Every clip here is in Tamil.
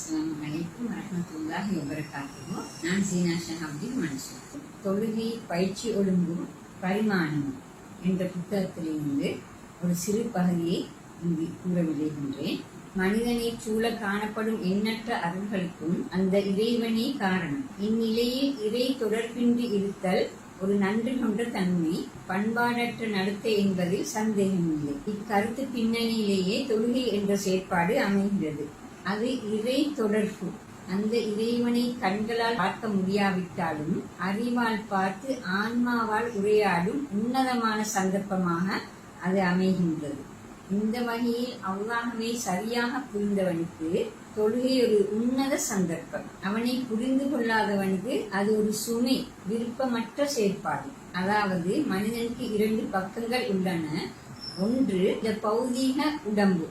அஸ்ஸலாமு அலைக்கும் வரஹ்மத்துல்லாஹி வபரகாத்துஹு. நான் சீனா ஷஹாப்தீன் மன்சூர். தொழுகை பயிற்சி ஒழுங்கும் பரிமாணமும் என்ற புத்தகத்திலிருந்து ஒரு சிறு பகுதியை இங்கு கூற விளைகின்றேன். மனிதனை சூழ காணப்படும் எண்ணற்ற அருள்களுக்கும் அந்த இறைவனே காரணம். இந்நிலையில் இறை தொடர்பின்றி இருத்தல் ஒரு நன்றி கொண்ட தன்மை, பண்பாடற்ற நடத்தை என்பதில் சந்தேகமில்லை. இக்கருத்து பின்னணியிலேயே தொழுகை என்ற செயற்பாடு அமைகிறது. அது இறை தொடர்பு. அந்த இறைவனை கண்களால் பார்க்க முடியாவிட்டாலும் அறிவால் பார்த்து ஆன்மாவால் உரையாடும் உன்னதமான சந்தர்ப்பமாக அது அமைகின்றது. இந்த வகையில் அல்லாஹ்வை சரியாக புரிந்தவனுக்கு தொழுகை ஒரு உன்னத சந்தர்ப்பம். அவனை புரிந்து கொள்ளாதவனுக்கு அது ஒரு சுமை, விருப்பமற்ற செயற்பாடு. அதாவது மனிதனுக்கு இரண்டு பக்கங்கள் உள்ளன. ஒன்று இந்த பௌதீக உடம்பு,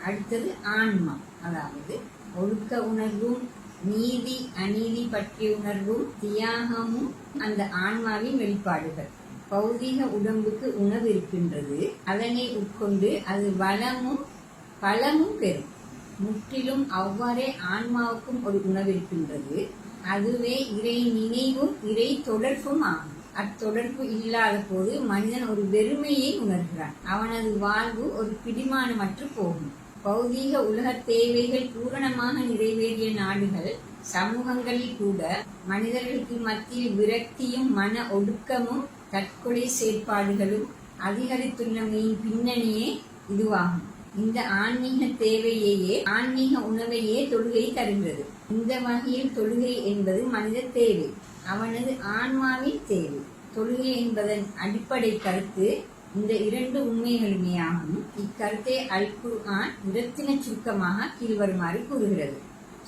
அடுத்தது ஆன்மா. அதாவது ஒழுக்க உணர்வும் நீதி அநீதி பற்றிய உணர்வும் தியாகமும் அந்த ஆன்மாவின் வெளிப்பாடுகள். பௌதீக உடம்புக்கு உணவு இருக்கின்றது. அதனை உட்கொண்டு அது வளமும் பலமும் பெறும். முற்றிலும் அவ்வாறே ஆன்மாவுக்கும் ஒரு உணவு இருக்கின்றது. அதுவே இறை நினைவும் இறை தொடர்பும் ஆகும். அத்தொடர்பு இல்லாத போது மனிதன் ஒரு வெறுமையை உணர்கிறான். அவனது வாழ்வு ஒரு பிடிமானமற்று போகும். பௌதீக உலக தேவைகள் பூரணமாக நிறைவேறிய நாடுகள், சமூகங்களில் கூட மனிதர்களுக்கு மத்தியில் விரக்தியும் மன ஒடுக்கமும் தற்கொலை செயற்பாடுகளும் அதிகரித்துள்ளமையின் பின்னணியே இதுவாகும். இந்த ஆன்மீக தேவையையே, ஆன்மீக உணவையே தொழுகை தருகிறது. இந்த வகையில் தொழுகை என்பது மனித தேவை, அவனது ஆன்மாவின் தேவை. தொழுகை என்பதன் அடிப்படை கருத்து இந்த இரண்டு உண்மைகளுமே ஆகும். இக்கருத்தை அல் குர்ஆன் இரத்தின சுருக்கமாக கீழ்வருமாறு கூறுகிறது.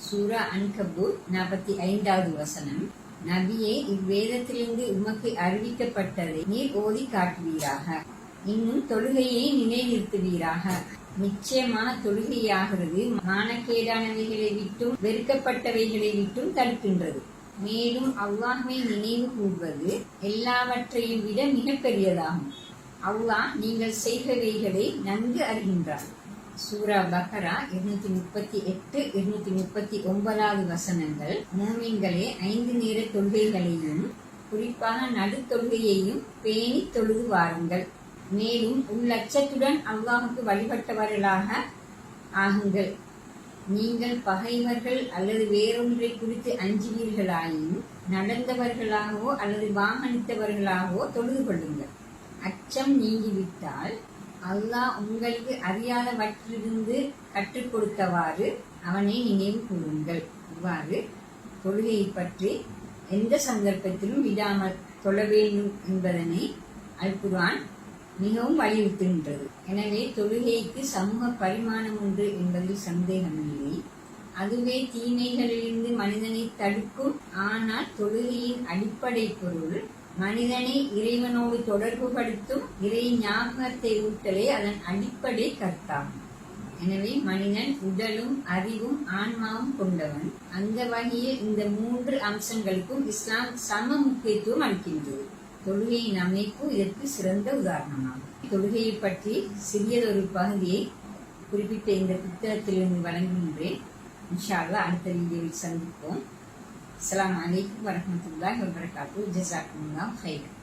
சூரா அன்கபூத் 45வது வசனம். நபியே, இவ்வேதத்திலிருந்து உமக்கு அறிவிக்கப்பட்டதை நீர் ஓதி காட்டுவீராக. இன்னும் தொழுகையை நிலைநிறுத்துவீராக. நிச்சயமாக தொழுகையாகிறது மானக்கேடானவைகளை விட்டும் வெறுக்கப்பட்டவைகளை விட்டும் தடுக்கின்றது. மேலும் அல்லாஹ்வை நினைவு கூர்வது எல்லாவற்றையும் விட மிக பெரியதாகும். அல்லாஹ் நீங்கள் செய்பவைகளை நன்கு அறிகின்றார். சூரா பக்ரா 238, 239வது வசனங்கள். மூமின்களே, 5 நேர தொழுகைகளையும் குறிப்பாக நடு தொழுகையையும் பேணி தொழுது வாருங்கள். மேலும் உள்ளச்சத்துடன் அல்லாஹுக்கு வழிபட்டவர்களாக ஆகுங்கள். நீங்கள் பகைவர்கள் அல்லது வேறொன்றை குறித்து அஞ்சுவீர்களாயினும் நடந்தவர்களாகவோ அல்லது வாகனித்தவர்களாகவோ தொழுது கொள்ளுங்கள். அச்சம் நீங்கிவிட்டால் அல்லாஹ் உங்களுக்கு அறியாதவற்றிலிருந்து கற்றுக் கொடுத்தவாறு அவனை நினைவு கூறுங்கள். இவ்வாறு தொழுகையை பற்றி எந்த சந்தர்ப்பத்திலும் விடாமல் தொழ வேண்டும் என்பதனை அல் குர்ஆன் மிகவும் வலியுறுத்துகின்றது. எனவே தொழுகைக்கு சமூக பரிமாணம் உண்டு என்பதில் சந்தேகமில்லை. அதுவே தீமைகளிலிருந்து மனிதனை தடுக்கும். ஆனால் தொழுகையின் அடிப்படை பொருள் மனிதனை இறைவனோடு தொடர்பு படுத்தும் இறை ஞாபகத்தை ஊட்டலே அதன் அடிப்படை கருத்தாகும். எனவே மனிதன் உடலும் அறிவும் ஆன்மாவும் கொண்டவன். அந்த வகையில் இந்த 3 அம்சங்களுக்கும் இஸ்லாம் சம முக்கியத்துவம் அளிக்கின்றது. தொழுகையின் அமைப்பு இதற்கு சிறந்த உதாரணமாகும். தொழுகையை பற்றி சிறியதொரு பகுதியை குறிப்பிட்ட இந்த புத்தகத்திலிருந்து வழங்குகின்றேன். இன்ஷா அல்லாஹ் அடுத்த வீடியோவில் சந்திப்போம். அஸ்ஸலாமு அலைக்கும் வரஹ்மத்துல்லாஹி வபரகாத்துஹு. ஜஸாக்குமுல்லாஹு கைரன்.